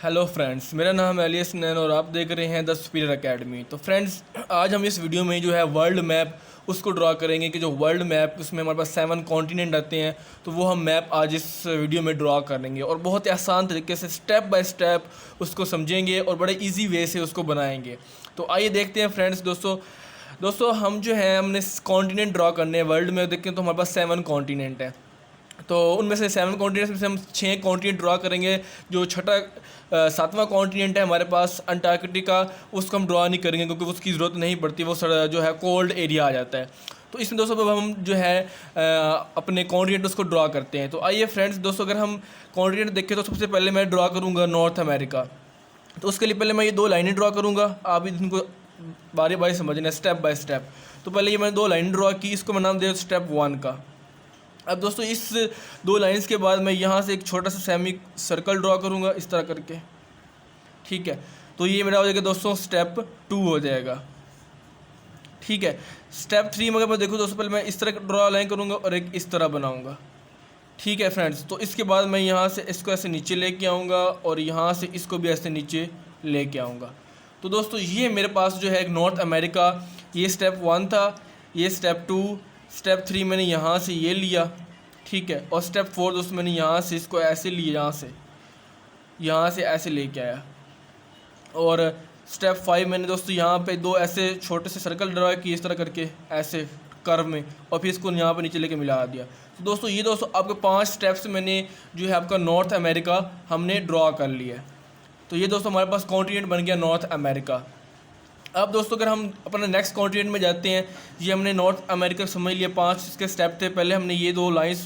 Hello friends, मेरा नाम है एलियस नैन और आप देख रहे हैं द सुपीरियर एकेडमी। तो फ्रेंड्स, आज हम इस वीडियो में जो है वर्ल्ड मैप उसको ड्रॉ करेंगे कि जो वर्ल्ड मैप उसमें हमारे पास 7 कॉन्टिनेंट आते हैं, तो वो हम मैप आज इस वीडियो में ड्रॉ करेंगे और बहुत ही आसान तरीके से स्टेप बाय स्टेप उसको समझेंगे और बड़े ईजी वे से उसको बनाएंगे। तो आइए देखते हैं फ्रेंड्स। दोस्तों हम जो है हमने कॉन्टिनेंट ड्रॉ करने हैं वर्ल्ड में। देखते हैं तो हमारे पास 7 कॉन्टिनेंट हैं, तो उनमें से 7 कॉन्टिनेंट्स में से हम 6 कॉन्टिनेंट ड्रॉ करेंगे। जो छठा 7वां कॉन्टिनेंट है हमारे पास अंटार्कटिका, उसको हम ड्रॉ नहीं करेंगे क्योंकि उसकी ज़रूरत नहीं पड़ती, वो जो है कोल्ड एरिया आ जाता है। तो इसमें दोस्तों अब हम जो है अपने कॉन्टिनेंट उसको ड्रॉ करते हैं। तो आइए फ्रेंड्स दोस्तों, अगर हम कॉन्टिनेंट देखें तो सबसे पहले मैं ड्रॉ करूँगा नॉर्थ अमेरिका। तो उसके लिए पहले मैं ये 2 लाइनें ड्रॉ करूँगा, आप इनको बारी बारी समझना स्टेप बाय स्टेप। तो पहले ये मैंने 2 लाइन ड्रॉ की, इसको मैं नाम दे स्टेप 1 का। अब दोस्तों इस 2 लाइन्स के बाद मैं यहाँ से एक छोटा सा सेमी सर्कल ड्रॉ करूँगा इस तरह करके, ठीक है। तो ये मेरा हो जाएगा दोस्तों स्टेप 2 हो जाएगा, ठीक है। स्टेप 3 में अगर मैं देखूँ दोस्तों, पहले मैं इस तरह ड्रॉ लाइन करूँगा और एक इस तरह बनाऊँगा, ठीक है फ्रेंड्स। तो इसके बाद मैं यहाँ से इसको ऐसे नीचे लेके आऊँगा और यहाँ से इसको भी ऐसे नीचे लेके आऊँगा। तो दोस्तों ये मेरे पास जो है एक नॉर्थ अमेरिका, ये स्टेप 1 था, ये स्टेप 2, स्टेप 3 मैंने यहाँ से ये लिया, ठीक है। और स्टेप 4 दोस्तों मैंने यहाँ से इसको ऐसे लिया, यहाँ से ऐसे लेके आया। और स्टेप 5 मैंने दोस्तों यहाँ पे 2 ऐसे छोटे से सर्कल ड्रा किए इस तरह करके ऐसे कर्व में, और फिर इसको यहाँ पे नीचे लेके मिला दिया। तो दोस्तों ये दोस्तों आपके 5 स्टेप्स मैंने जो है आपका नॉर्थ अमेरिका हमने ड्रॉ कर लिया है। तो ये दोस्तों हमारे पास कॉन्टिनेंट बन गया नॉर्थ अमेरिका। अब दोस्तों अगर हम अपने नेक्स्ट कॉन्टिनेंट में जाते हैं, ये हमने नॉर्थ अमेरिका समझ लिया। 5 इसके स्टेप थे। पहले हमने ये 2 लाइंस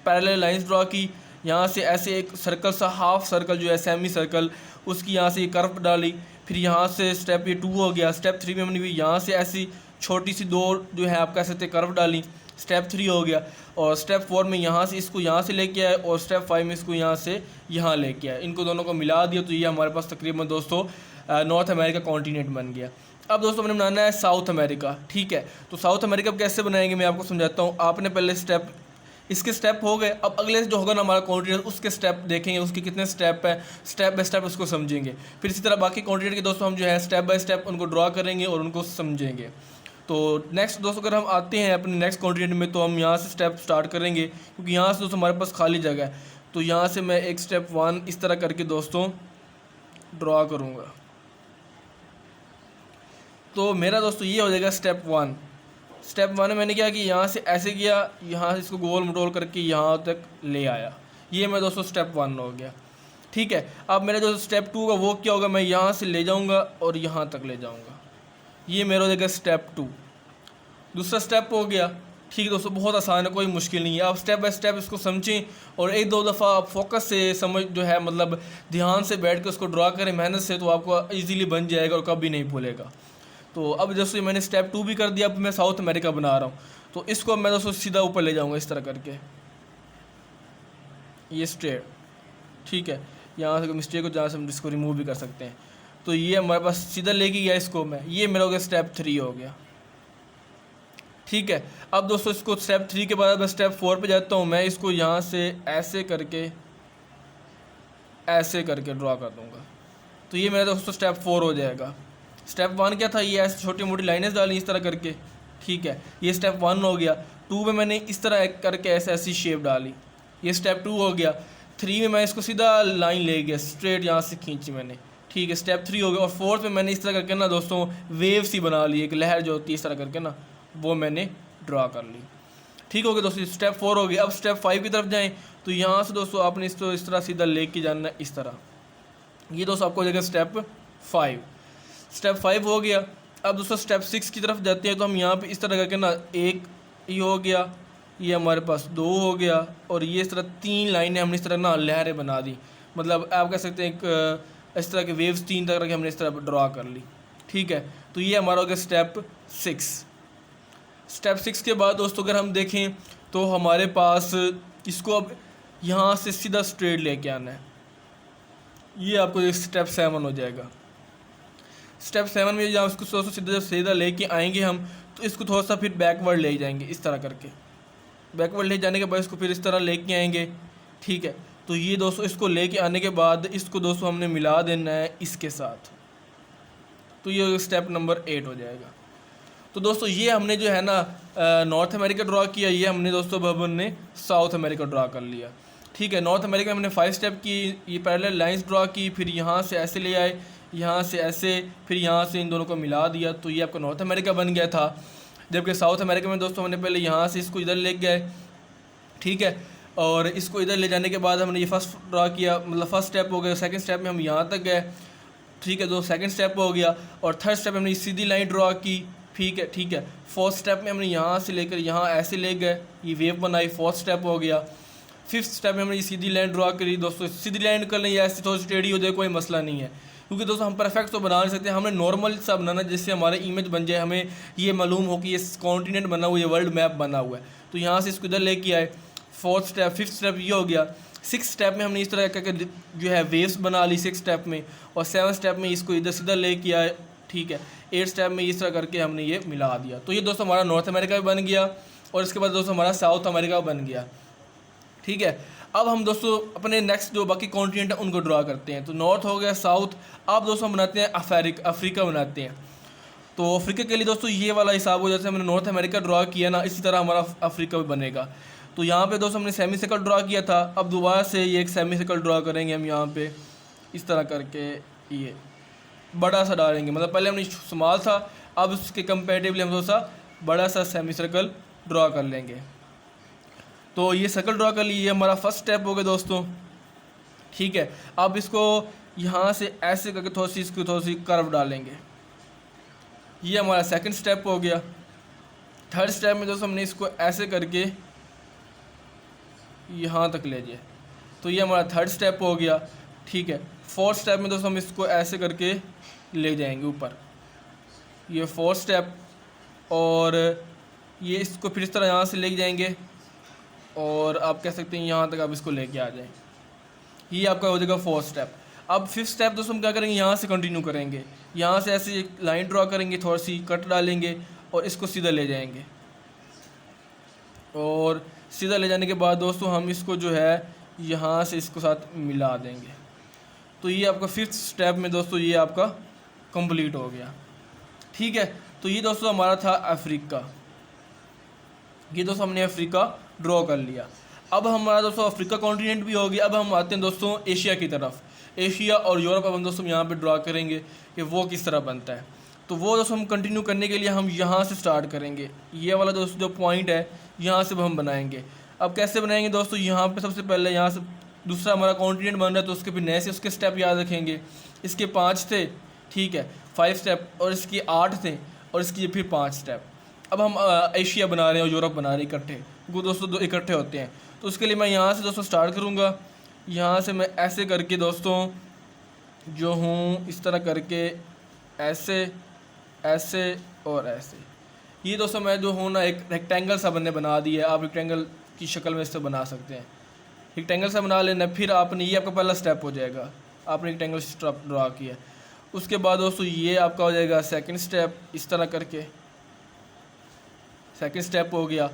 पैरेलल लाइंस ड्रॉ की, यहाँ से ऐसे एक सर्कल सा हाफ सर्कल जो है सेमी सर्कल, उसकी यहाँ से ये कर्व डाली। फिर यहाँ से स्टेप ये 2 हो गया। स्टेप 3 में हमने भी यहाँ से ऐसी छोटी सी 2 जो है आप कह सकते कर्व डाली, स्टेप 3 हो गया। और स्टेप 4 में यहाँ से इसको यहाँ से लेके आए और स्टेप 5 में इसको यहाँ से यहाँ लेके आए, इनको दोनों को मिला दिया। तो ये हमारे पास तकरीबन दोस्तों नॉर्थ अमेरिका कॉन्टिनेंट बन गया। अब दोस्तों मैंने बनाना है साउथ अमेरिका, ठीक है। तो साउथ अमेरिका कैसे बनाएंगे मैं आपको समझाता हूँ। आपने पहले स्टेप इसके स्टेप हो गए, अब अगले जो होगा ना हमारा कॉन्टिनेंट, उसके स्टेप देखेंगे, उसके कितने स्टेप है, स्टेप बाय स्टेप उसको समझेंगे। फिर इसी तरह बाकी कॉन्टिनेंट के दोस्तों हम जो है स्टेप बाय स्टेप उनको ड्रॉ करेंगे और उनको समझेंगे। तो नेक्स्ट दोस्तों अगर हम आते हैं अपने नेक्स्ट कॉन्टिनेंट में, तो हम यहाँ से स्टेप स्टार्ट करेंगे क्योंकि यहाँ से दोस्तों हमारे पास खाली जगह है। तो यहाँ से मैं एक स्टेप 1 इस तरह करके दोस्तों ड्रॉ करूँगा। तो मेरा दोस्तों ये हो जाएगा स्टेप 1। स्टेप 1 में मैंने क्या कि यहाँ से ऐसे किया, यहाँ से इसको गोल मटोल करके यहाँ तक ले आया। ये मेरा दोस्तों स्टेप 1 हो गया, ठीक है। अब मेरा जो स्टेप 2 का वो क्या होगा, मैं यहाँ से ले जाऊँगा और यहाँ तक ले जाऊँगा। ये मेरा हो जाएगा स्टेप 2। दूसरा स्टेप हो गया, ठीक है दोस्तों, बहुत आसान है, कोई मुश्किल नहीं है। आप स्टेप बाय स्टेप इसको समझें और 1-2 दफ़ा आप फोकस से समझ जो है मतलब ध्यान से बैठ के उसको ड्रा करें मेहनत से, तो आपको ईजीली बन जाएगा और कभी नहीं भूलेगा। तो अब दोस्तों मैंने स्टेप 2 भी कर दिया। अब मैं साउथ अमेरिका बना रहा हूँ, तो इसको मैं दोस्तों सीधा ऊपर ले जाऊँगा इस तरह करके, ये स्ट्रेट, ठीक है। यहाँ से मिस्टेक हो जहाँ से हम इसको रिमूव भी कर सकते हैं। तो ये हमारे पास सीधा लेके गया इसको मैं, ये मेरा हो गया स्टेप 3 हो गया, ठीक है। अब दोस्तों इसको स्टेप 3 के बाद मैं स्टेप 4 पे जाता हूँ। मैं इसको यहाँ से ऐसे करके ड्रॉ कर दूँगा। तो ये मेरा दोस्तों स्टेप 4 हो जाएगा। स्टेप 1 क्या था, ये ऐसे छोटी मोटी लाइनें डाली इस तरह करके, ठीक है। ये स्टेप 1 हो गया। 2 में मैंने इस तरह करके ऐसी शेप डाली, ये स्टेप 2 हो गया। 3 में मैं इसको सीधा लाइन ले गया, स्ट्रेट यहाँ से खींची मैंने, ठीक है, स्टेप 3 हो गया। और 4th में मैंने इस तरह करके ना दोस्तों वेव सी बना ली, एक लहर जो होती है इस तरह करके ना, वो मैंने ड्रा कर ली, ठीक हो गया दोस्तों। स्टेप 4 हो गया। अब स्टेप 5 की तरफ जाएँ, तो यहाँ से दोस्तों आपने इसको इस तरह सीधा लेके जाना है इस तरह। ये दोस्तों आपको हो जाएगा स्टेप 5। स्टेप 5 हो गया। अब दोस्तों स्टेप 6 की तरफ जाते हैं, तो हम यहाँ पे इस तरह करके ना, एक ये हो गया, ये हमारे पास 2 हो गया, और ये इस तरह 3 लाइनें हमने इस तरह ना लहरें बना दी। मतलब आप कह सकते हैं एक इस तरह के वेव्स 3 तरह के हमने इस तरह ड्रा कर ली, ठीक है। तो ये हमारा हो गया स्टेप 6। स्टेप 6 के बाद दोस्तों अगर हम देखें तो हमारे पास इसको अब यहाँ से सीधा स्ट्रेट लेके आना है। ये आपको स्टेप 7 हो जाएगा। स्टेप 7 में जहाँ उसको थोड़ा सा सीधा सीधा लेके आएंगे हम, तो इसको थोड़ा सा फिर बैकवर्ड ले जाएंगे इस तरह करके। बैकवर्ड ले जाने के बाद इसको फिर इस तरह लेके आएंगे, ठीक है। तो ये दोस्तों इसको लेके आने के बाद इसको दोस्तों हमने मिला देना है इसके साथ, तो ये स्टेप नंबर 8 हो जाएगा। तो दोस्तों ये हमने जो है ना नॉर्थ अमेरिका ड्रा किया, ये हमने दोस्तों अब हमने साउथ अमेरिका ड्रा कर लिया। ठीक है, नॉर्थ अमेरिका में हमने 5 स्टेप की, ये पैरेलल लाइंस ड्रा की, फिर यहाँ से ऐसे ले आए, यहाँ से ऐसे, फिर यहाँ से इन दोनों को मिला दिया, तो ये आपका नॉर्थ अमेरिका बन गया था। जबकि साउथ अमेरिका में दोस्तों हमने पहले यहाँ से इसको इधर ले गए, ठीक है, और इसको इधर ले जाने के बाद हमने ये फर्स्ट ड्रा किया, मतलब फर्स्ट स्टेप हो गया। सेकंड स्टेप में हम यहाँ तक गए, ठीक है, तो सेकंड स्टेप हो गया। और थर्ड स्टेप में हमने सीधी लाइन ड्रा की, ठीक है। फोर्थ स्टेप में हमने यहाँ से लेकर यहाँ ऐसे ले गए, ये वेव बनाई, फोर्थ स्टेप हो गया। फिफ्थ स्टेप में हमने ये सीधी लाइन ड्रा करी। दोस्तों सीधी लाइन कर लें या ऐसे थोड़ी टेढ़ी हो जाए कोई मसला नहीं है, क्योंकि दोस्तों हम परफेक्ट तो बना नहीं सकते, हमें नॉर्मल सा बनाना जिससे हमारे इमेज बन जाए, हमें ये मालूम हो कि ये कॉन्टिनेंट बना हुआ है, ये वर्ल्ड मैप बना हुआ है। तो यहाँ से इसको इधर लेके आए, फोर्थ स्टेप, फिफ्थ स्टेप ये हो गया। सिक्स स्टेप में हमने इस तरह करके जो है वेव्स बना ली सिक्स स्टेप में, और सेवन स्टेप में इसको इधर सीधा लेके आए, ठीक है। एट स्टेप में इस तरह करके हमने ये मिला दिया। तो ये दोस्तों हमारा नॉर्थ अमेरिका भी बन गया, और इसके बाद दोस्तों हमारा साउथ अमेरिका बन गया, ठीक है। अब हम दोस्तों अपने नेक्स्ट जो बाकी कॉन्टिनेंट है उनको ड्रा करते हैं। तो नॉर्थ हो गया, साउथ। अब दोस्तों हम बनाते हैं अफ्रीका बनाते हैं। तो अफ्रीका के लिए दोस्तों ये वाला हिसाब हो, जैसे हमने नॉर्थ अमेरिका ड्रा किया ना, इसी तरह हमारा अफ्रीका भी बनेगा। तो यहाँ पे दोस्तों हमने सेमी सर्कल ड्रा किया था, अब दोबारा से ये एक सेमी सर्कल ड्रा करेंगे हम यहाँ पे इस तरह करके, ये बड़ा सा डालेंगे, मतलब पहले हमने स्मॉल था, अब उसके कंपेरेटिवली हम थोड़ा सा बड़ा सा सेमी सर्कल ड्रा कर लेंगे। तो ये सर्कल ड्रा कर लिए, हमारा फर्स्ट स्टेप हो गया दोस्तों, ठीक है। अब इसको यहाँ से ऐसे करके थोड़ी सी कर्व डालेंगे, ये हमारा सेकंड स्टेप हो गया। थर्ड स्टेप में दोस्तों हमने इसको ऐसे करके यहाँ तक ले जाए, तो ये हमारा थर्ड स्टेप हो गया, ठीक है। फोर्थ स्टेप में दोस्तों हम इसको ऐसे करके ले जाएंगे ऊपर, ये फोर्थ स्टेप, और ये इसको फिर इस तरह यहाँ से ले जाएंगे, और आप कह सकते हैं यहाँ तक आप इसको लेके आ जाएं, ये आपका हो जाएगा फोर्थ स्टेप। अब फिफ्थ स्टेप दोस्तों हम क्या करेंगे, यहाँ से कंटिन्यू करेंगे, यहाँ से ऐसे एक लाइन ड्रा करेंगे, थोड़ी सी कट डालेंगे, और इसको सीधा ले जाएंगे। और सीधा ले जाने के बाद दोस्तों हम इसको जो है यहाँ से इसको साथ मिला देंगे। तो ये आपका फिफ्थ स्टेप में दोस्तों ये आपका कंप्लीट हो गया, ठीक है। तो ये दोस्तों हमारा था अफ्रीका, ये दोस्तों हमने अफ्रीका ड्रॉ कर लिया। अब हमारा दोस्तों अफ्रीका कॉन्टिनेंट भी हो गया। अब हम आते हैं दोस्तों एशिया की तरफ, एशिया और यूरोप अब हम दोस्तों यहाँ पे ड्रॉ करेंगे कि वो किस तरह बनता है। तो वो दोस्तों हम कंटिन्यू करने के लिए हम यहाँ से स्टार्ट करेंगे, ये वाला दोस्तों जो पॉइंट है यहाँ से हम बनाएंगे। अब कैसे बनाएंगे दोस्तों, यहाँ पे सबसे पहले यहाँ से दूसरा हमारा कॉन्टिनेंट बन रहा है, तो उसके फिर नए से उसके स्टेप याद रखेंगे। इसके 5 थे, ठीक है, 5 स्टेप, और इसके 8 थे, और इसकी फिर 5 स्टेप। अब हम एशिया बना रहे हैं और यूरोप बना रहे हैं इकट्ठे, वो दोस्तों दो इकट्ठे होते हैं। तो उसके लिए मैं यहाँ से दोस्तों स्टार्ट करूँगा, यहाँ से मैं ऐसे करके दोस्तों जो हूँ इस तरह करके ऐसे ऐसे और ऐसे, ये दोस्तों मैं जो हूँ ना एक रेक्टेंगल सा बना दिया है। आप रेक्टेंगल की शक्ल में इससे बना सकते हैं, रेक्टेंगल सा बना लेना। फिर आपने ये आपका पहला स्टेप हो जाएगा, आपने रेक्टेंगल स्टेप ड्रा किया। उसके बाद दोस्तों ये आपका हो जाएगा सेकंड स्टेप, इस तरह करके सेकंड स्टेप हो गया।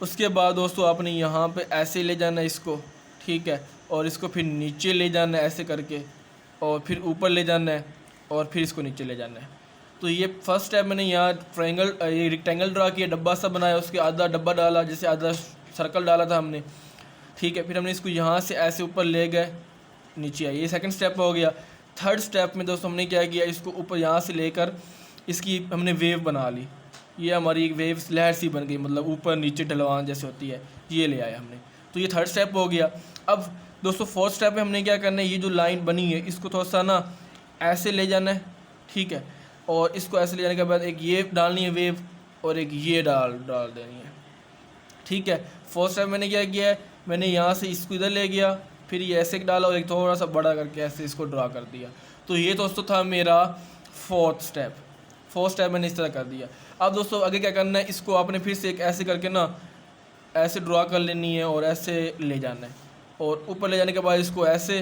उसके बाद दोस्तों आपने यहाँ पे ऐसे ले जाना है इसको, ठीक है, और इसको फिर नीचे ले जाना है ऐसे करके, और फिर ऊपर ले जाना है, और फिर इसको नीचे ले जाना है। तो ये फर्स्ट स्टेप मैंने यहाँ ट्रायंगल ये रेक्टेंगल ड्रा किया, डब्बा सा बनाया, उसके आधा डब्बा डाला, जैसे आधा सर्कल डाला था हमने, ठीक है। फिर हमने इसको यहाँ से ऐसे ऊपर ले गए, नीचे आए, ये सेकंड स्टेप हो गया। थर्ड स्टेप में दोस्तों हमने क्या किया, इसको ऊपर यहाँ से लेकर इसकी हमने वेव बना ली, ये हमारी एक वेव लहर सी बन गई, मतलब ऊपर नीचे ढलवान जैसे होती है, ये ले आया हमने। तो ये थर्ड स्टेप हो गया। अब दोस्तों फोर्थ स्टेप में हमने क्या करना है, ये जो लाइन बनी है इसको थोड़ा सा ना ऐसे ले जाना है, ठीक है, और इसको ऐसे ले जाने के बाद एक ये डालनी है वेव, और एक ये डाल देनी है, ठीक है। फोर्थ स्टेप मैंने क्या किया है, मैंने यहाँ से इसको इधर ले गया, फिर ये ऐसे डाला, और एक थोड़ा सा बड़ा करके ऐसे इसको ड्रा कर दिया। तो ये दोस्तों था मेरा फोर्थ स्टेप मैंने इस तरह कर दिया। अब दोस्तों आगे क्या करना है, इसको आपने फिर से एक ऐसे करके ना ऐसे ड्रा कर लेनी है, और ऐसे ले जाना है, और ऊपर ले जाने के बाद इसको ऐसे,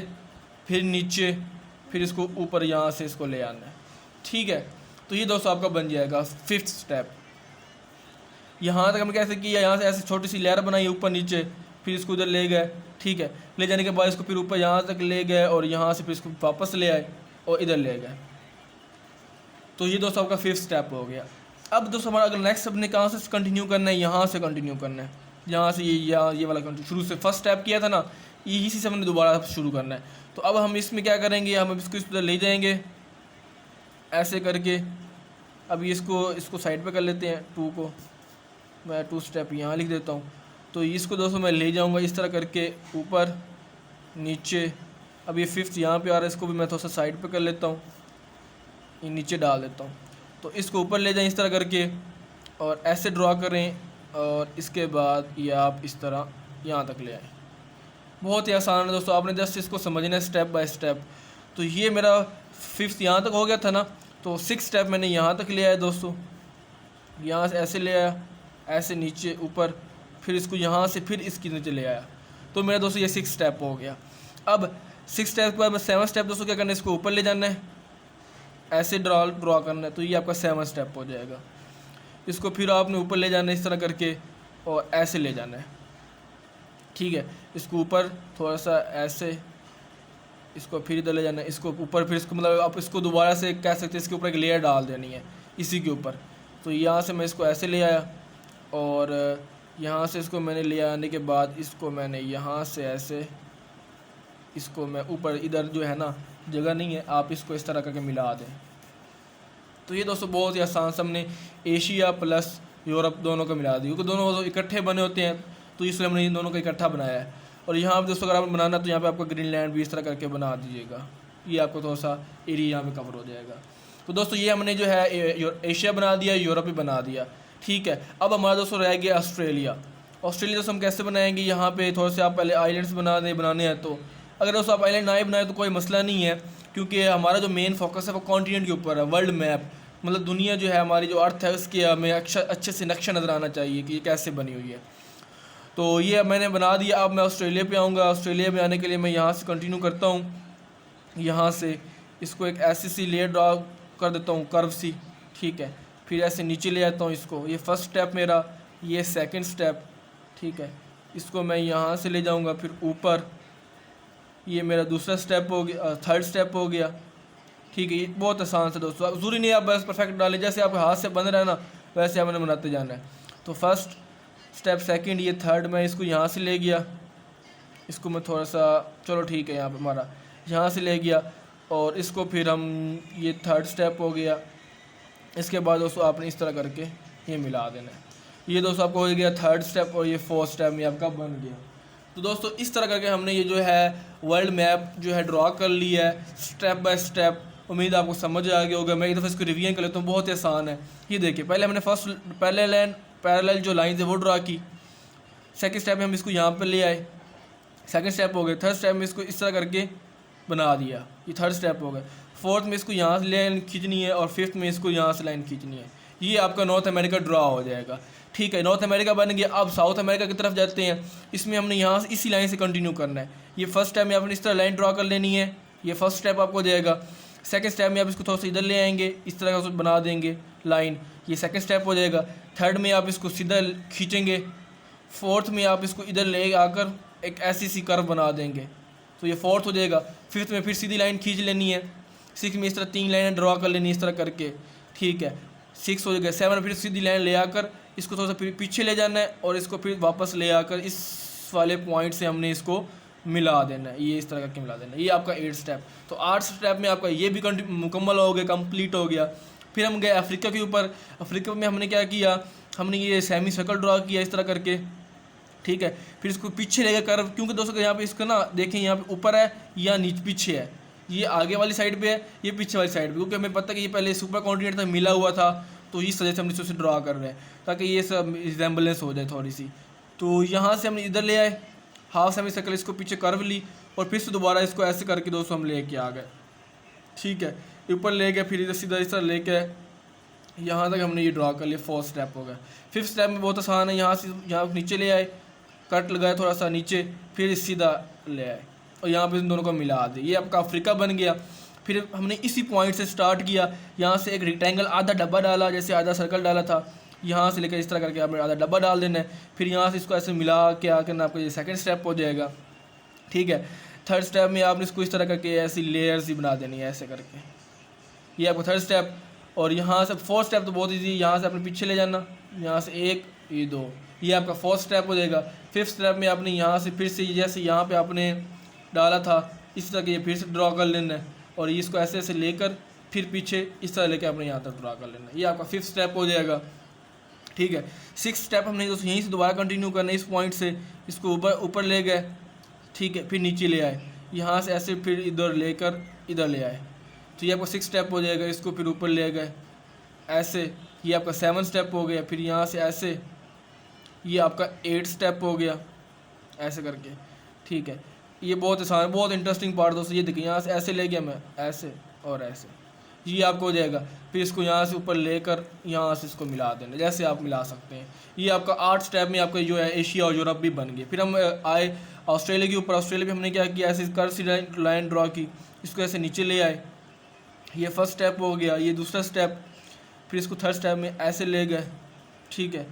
फिर नीचे, फिर इसको ऊपर यहाँ से इसको ले आना है, ठीक है। तो ये दोस्तों आपका बन जाएगा फिफ्थ स्टेप। यहाँ तक हमने कैसे किया, यहाँ से ऐसे छोटी सी लेयर बनाई ऊपर नीचे, फिर इसको उधर ले गए, ठीक है। ले जाने के बाद इसको फिर ऊपर यहाँ तक ले गए और यहाँ से फिर इसको वापस ले आए और इधर ले गए। तो ये दोस्तों आपका 5th स्टेप हो गया। अब दोस्तों हमारा अगर नेक्स्ट अपने कहाँ से कंटिन्यू करना है, यहाँ से कंटिन्यू करना है, यहाँ से ये वाला कंटिन्यू शुरू से फर्स्ट स्टेप किया था ना, इसी से हमने दोबारा शुरू करना है। तो अब हम इसमें क्या करेंगे, हम इसको इस तरह ले जाएंगे ऐसे करके। अब इसको साइड पे कर लेते हैं 2 को, मैं 2 स्टेप यहाँ लिख देता हूँ। तो इसको दोस्तों मैं ले जाऊँगा इस तरह करके ऊपर नीचे। अब ये 5th यहाँ पे आ रहा है, इसको भी मैं थोड़ा सा साइड पे कर लेता हूँ, ये नीचे डाल देता हूँ। तो इसको ऊपर ले जाएं इस तरह करके और ऐसे ड्रॉ करें और इसके बाद ये आप इस तरह यहाँ तक ले आएँ। बहुत ही आसान है दोस्तों, आपने जस्ट इसको समझना है स्टेप बाय स्टेप। तो ये मेरा 5th यहाँ तक हो गया था ना, तो 6th स्टेप मैंने यहाँ तक ले आया दोस्तों, यहाँ से ऐसे ले आया, ऐसे नीचे ऊपर, फिर इसको यहाँ से फिर इसके नीचे ले आया। तो मेरा दोस्तों ये 6th स्टेप हो गया। अब 6th स्टेप के बाद मैं 7th स्टेप दोस्तों क्या करना है, इसको ऊपर ले जाना है, ऐसे ड्रॉ करना है। तो ये आपका 7th स्टेप हो जाएगा। इसको फिर आपने ऊपर ले जाना है इस तरह करके और ऐसे ले जाना है, ठीक है। इसको ऊपर थोड़ा सा ऐसे, इसको फिर इधर ले जाना है, इसको ऊपर, फिर इसको मतलब आप इसको दोबारा से कह सकते हैं इसके ऊपर एक लेयर डाल देनी है इसी के ऊपर। तो यहाँ से मैं इसको ऐसे ले आया और यहाँ से इसको मैंने ले आने के बाद इसको मैंने यहाँ से ऐसे, इसको मैं ऊपर इधर जो है ना जगह नहीं है, आप इसको इस तरह करके मिला दें। तो ये दोस्तों बहुत ही आसान से हमने एशिया प्लस यूरोप दोनों को मिला दिया, क्योंकि दोनों इकट्ठे बने होते हैं, तो इसलिए हमने इन दोनों को इकट्ठा बनाया है। और यहाँ पर दोस्तों अगर आपने बनाना तो यहाँ पे आपको ग्रीनलैंड भी इस तरह करके बना दीजिएगा, ये आपको थोड़ा सा एरिया यहाँ पे कवर हो जाएगा। तो दोस्तों ये हमने जो है एशिया बना दिया, यूरोप भी बना दिया, ठीक है। अब हमारा दोस्तों रह गया ऑस्ट्रेलिया। ऑस्ट्रेलिया दोस्तों हम कैसे बनाएंगे, यहाँ पे थोड़े से आप पहले आइलैंड्स बनाने हैं। तो अगर दोस्तों आप आइलैंड ना ही बनाए तो कोई मसला नहीं है, क्योंकि हमारा जो मेन फोकस है वो कॉन्टिनेंट के ऊपर है, वर्ल्ड मैप, मतलब दुनिया जो है हमारी जो अर्थ है उसके हमें अच्छे से नक्शा नज़र आना चाहिए कि ये कैसे बनी हुई है। तो ये मैंने बना दिया। अब मैं ऑस्ट्रेलिया पे आऊँगा। ऑस्ट्रेलिया में आने के लिए मैं यहाँ से कंटिन्यू करता हूँ, यहाँ से इसको एक ऐसी सी लेयर ड्रा कर देता हूँ कर्व सी, ठीक है। फिर ऐसे नीचे ले आता हूँ इसको, ये फर्स्ट स्टेप मेरा, ये सेकंड स्टेप, ठीक है। इसको मैं यहाँ से ले जाऊँगा फिर ऊपर, ये मेरा दूसरा स्टेप हो गया, थर्ड स्टेप हो गया, ठीक है। ये बहुत आसान से दोस्तों, ज़रूरी नहीं आप बस परफेक्ट डालें, जैसे आपके हाथ से बन रहा है ना वैसे आपने बनाते जाना है। तो फर्स्ट स्टेप, सेकंड, ये थर्ड, मैं इसको यहाँ से ले गया, इसको मैं थोड़ा सा, चलो ठीक है, यहाँ पे हमारा यहाँ से ले गया और इसको फिर हम, ये थर्ड स्टेप हो गया। इसके बाद दोस्तों आपने इस तरह करके ये मिला देना है। ये दोस्तों आपको हो गया थर्ड स्टेप और ये 4th स्टेप में आपका बन गया। तो दोस्तों इस तरह करके हमने ये जो है वर्ल्ड मैप जो है ड्रॉ कर लिया है स्टेप बाय स्टेप। उम्मीद आपको समझ आ गया होगा। मैं एक दफ़ा इसको रिवीजन कर लेता हूँ, बहुत ही आसान है। ये देखिए, पहले हमने फर्स्ट पैरेलल जो लाइन है वो ड्रा की, सेकंड स्टेप में हम इसको यहाँ पर ले आए, सेकंड स्टेप हो गया। थर्ड स्टेप में इसको इस तरह करके बना दिया, ये थर्ड स्टेप हो गया। फोर्थ में इसको यहाँ से लाइन खींचनी है और फिफ्थ में इसको यहाँ से लाइन खींचनी है। ये आपका नॉर्थ अमेरिका ड्रा हो जाएगा, ठीक है। नॉर्थ अमेरिका बन गया। अब साउथ अमेरिका की तरफ जाते हैं, इसमें हमने यहाँ से इसी लाइन से कंटिन्यू करना है। ये फर्स्ट स्टेप में आपने इस तरह लाइन ड्रा कर लेनी है, ये फर्स्ट स्टेप आपको हो जाएगा। सेकंड स्टेप में आप इसको थोड़ा सा इधर ले आएंगे, इस तरह का बना देंगे लाइन, ये सेकंड स्टेप हो जाएगा। थर्ड में आप इसको सीधा खींचेंगे। फोर्थ में आप इसको इधर ले आकर एक ऐसी सी कर्व बना देंगे, तो ये फोर्थ हो जाएगा। फिफ्थ में फिर सीधी लाइन खींच लेनी है। सिक्स में इस तरह 3 लाइनें ड्रा कर लेनी इस तरह करके, ठीक है। 6 हो जाएगा। 7 में फिर सीधी लाइन ले आकर इसको थोड़ा सा फिर पीछे ले जाना है और इसको फिर वापस ले आकर इस वाले पॉइंट से हमने इसको मिला देना है, ये इस तरह करके मिला देना है। ये आपका 8th स्टेप। तो 8th स्टेप में आपका ये भी मुकम्मल हो गया, कंप्लीट हो गया। फिर हम गए अफ्रीका के ऊपर। अफ्रीका में हमने क्या किया, हमने ये सेमी सर्कल ड्रा किया इस तरह करके, ठीक है। फिर इसको पीछे लेकर कर्व, क्योंकि दोस्तों यहाँ पे इसका ना देखें, यहाँ पे ऊपर है या नीचे पीछे है, ये आगे वाली साइड पे है, ये पीछे वाली साइड पे, क्योंकि हमें पता है कि ये पहले सुपर कॉन्टिनेंट था, मिला हुआ था, तो इस वजह से हमने इसे ड्रा कर रहे हैं ताकि ये सब रिजेंबलेंस हो जाए थोड़ी सी। तो यहाँ से हमने इधर ले आए हाफ सेमी सर्कल, इसको पीछे कर्व ली और फिर से दोबारा इसको ऐसे करके दोस्तों हम लेके आ गए, ठीक है। ऊपर ले गए, फिर इधर सीधा इस तरह लेके यहाँ तक हमने ये ड्रा कर लिया। 4th स्टेप हो गया। 5th स्टेप में बहुत आसान है, यहाँ से यहाँ नीचे ले आए, कट लगाए थोड़ा सा नीचे, फिर सीधा ले आए और यहाँ पे इन दोनों को मिला दे। ये आपका अफ्रीका बन गया। फिर हमने इसी पॉइंट से स्टार्ट किया, यहाँ से एक रेक्टेंगल आधा डब्बा डाला, जैसे आधा सर्कल डाला था, यहाँ से लेकर इस तरह करके आपने आधा डब्बा डाल देना है। फिर यहाँ से इसको ऐसे मिला के आकर ना आपका ये सेकंड स्टेप हो जाएगा, ठीक है। थर्ड स्टेप में आपने इसको इस तरह करके ऐसी लेयर्स ही बना देनी है ऐसे करके, ये आपका थर्ड स्टेप। और यहाँ से फोर्थ स्टेप तो बहुत ईजी, यहाँ से आपने पीछे ले जाना, यहाँ से एक, ये दो, ये आपका फोर्थ स्टेप हो जाएगा। फिफ्थ स्टेप में आपने यहाँ से फिर से जैसे यहाँ पे आपने डाला था इस तरह के ये फिर से ड्रॉ कर लेना है, और ये इसको ऐसे ऐसे लेकर फिर पीछे इस तरह लेकर आपने यहाँ तक ड्रॉ कर लेना है, ये आपका फिफ्थ स्टेप हो जाएगा, ठीक है। सिक्स स्टेप हमने दोस्तों यहीं से दोबारा कंटिन्यू करना है, इस पॉइंट से इसको ऊपर ले गए, ठीक है, फिर नीचे ले आए, यहाँ से ऐसे फिर इधर लेकर इधर ले आए, तो ये आपका सिक्स स्टेप हो जाएगा। इसको फिर ऊपर ले गए ऐसे, ये आपका सेवन स्टेप हो गया। फिर यहाँ से ऐसे, ये आपका एट स्टेप हो गया ऐसे करके, ठीक है। ये बहुत आसान, बहुत इंटरेस्टिंग पार्ट दोस्तों। ये देखिए यहाँ से ऐसे ले गया मैं, ऐसे और ऐसे, ये आपको हो जाएगा। फिर इसको यहाँ से ऊपर लेकर यहाँ से इसको मिला देना, जैसे आप मिला सकते हैं। ये आपका 8 स्टेप में आपका जो है एशिया और यूरोप भी बन गए। फिर हम आए ऑस्ट्रेलिया के ऊपर। ऑस्ट्रेलिया पे हमने क्या किया, ऐसे कर्व सी लाइन ड्रॉ की, इसको ऐसे नीचे ले आए, ये फर्स्ट स्टेप हो गया, ये दूसरा स्टेप। फिर इसको थर्ड स्टेप में ऐसे ले गए, ठीक है,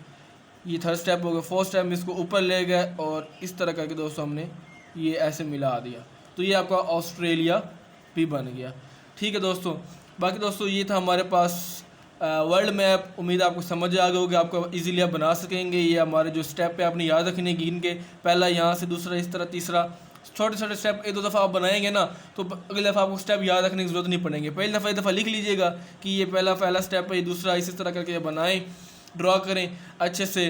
ये थर्ड स्टेप हो गया। फोर्थ स्टेप में इसको ऊपर ले गए और इस तरह करके दोस्तों हमने ये ऐसे मिला दिया, तो ये आपका ऑस्ट्रेलिया भी बन गया, ठीक है दोस्तों। बाकी दोस्तों ये था हमारे पास वर्ल्ड मैप। उम्मीद आपको समझ आ गया होगा, आपको इजीली आप बना सकेंगे। ये हमारे जो स्टेप है आपने याद रखने गिन के, पहला यहाँ से, दूसरा इस तरह, तीसरा, छोटे छोटे स्टेप एक दो दफ़ा आप बनाएंगे ना तो अगली दफ़ा आपको स्टेप याद रखने की ज़रूरत नहीं पड़ेंगे। पहली दफ़ा एक दफ़ा लिख लीजिएगा कि ये पहला स्टेप है, ये दूसरा, इसी तरह करके बनाएं, ड्रॉ करें अच्छे से।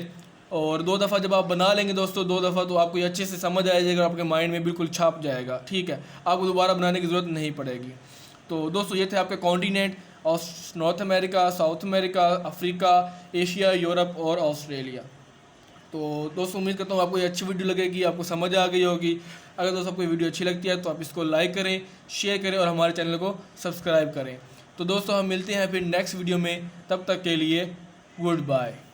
और 2 दफ़ा जब आप बना लेंगे दोस्तों, 2 दफ़ा, तो आपको ये अच्छे से समझ आ जाएगा, आपके माइंड में बिल्कुल छाप जाएगा, ठीक है। आपको दोबारा बनाने की ज़रूरत नहीं पड़ेगी। तो दोस्तों ये थे आपके कॉन्टिनेंट, और north America, south America, Africa, Asia, Europe और ऑस्ट्रेलिया। तो दोस्तों उम्मीद करता हूँ आपको ये अच्छी वीडियो लगेगी, आपको समझ आ गई होगी। अगर दोस्तों आपको वीडियो अच्छी लगती है तो आप इसको लाइक करें, शेयर करें और हमारे चैनल को सब्सक्राइब करें। तो दोस्तों हम मिलते हैं फिर नेक्स्ट वीडियो में, तब तक के लिए गुड बाय।